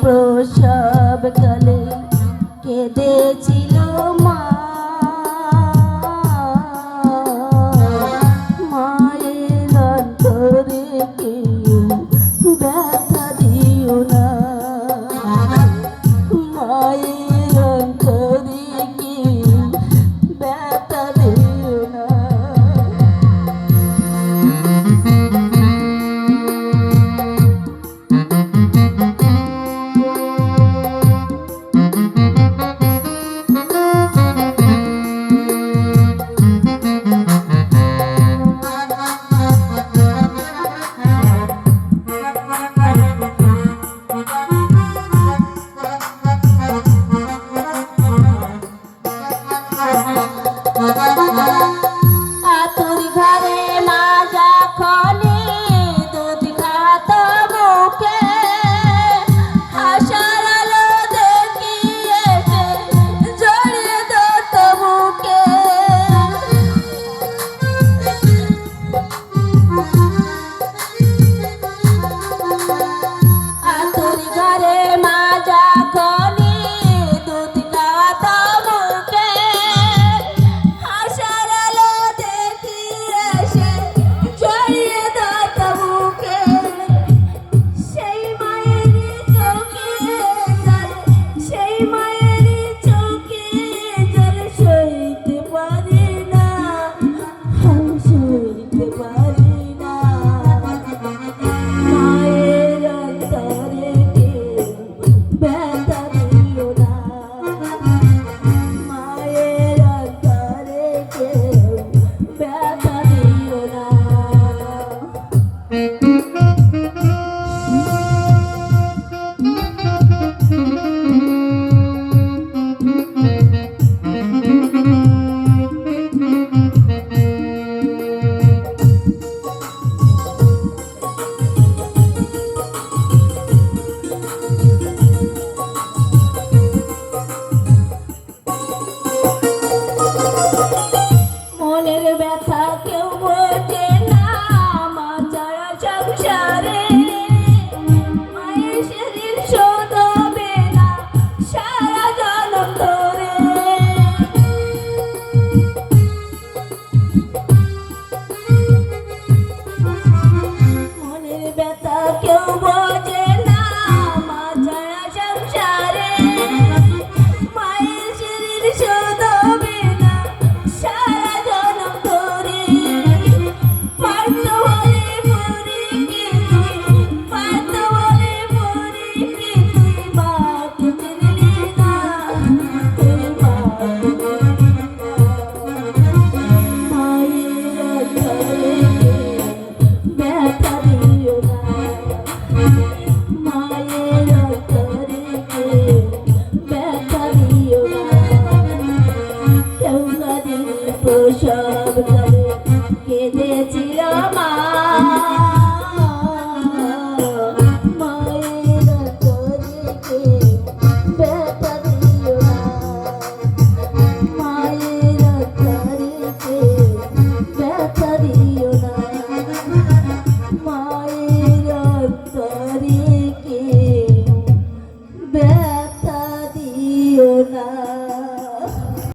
প্রসব কালে কেঁদেছিল মা। মায়ের অন্তরে কেউ ব্যথা দিও না, মায়ের অন্তরে কেউ ব্যথা দিও না। আতুর ঘরে মা যখনই দুধ খাত মুখে, আশার আলো দেখিয়ে এসে জড়িয়ে ধরত বুকে। আতুর ঘরে মা যখনই দুধ খাত মুখে, আশার আলো দেখিয়ে এসে জড়িয়ে ধরত বুকে। সেই মায়েরই চোখে জল, সেই মায়েরই চোখে জল সইতে পারি না, আমি সইতে পারি না। মায়ের অন্তরে কেউ ব্যথা দিও না, মায়ের অন্তরে কেউ ব্যথা দিও না। মনের ব্যথা কেউ বোঝে না, মা ছাড়া সংসারে মায়ের শরীর শোধবে না সারা জনম ধরে। মনের ব্যথা কেউ বোঝে না, মা ছাড়া সংসারে মায়ের শরীর শোধবে না সারা জনম ধরে। পারত বলে পরীকে তুই, পারত বলে পরীকে তুই মাকে চিনলি না, তুই মাকে চিনলি না। মায়ের অন্তরে ব্যথা দিও না, মায়ের অন্তরে ব্যথা দিও না। কেউ প্রসব কালে কেঁদেছিল মা।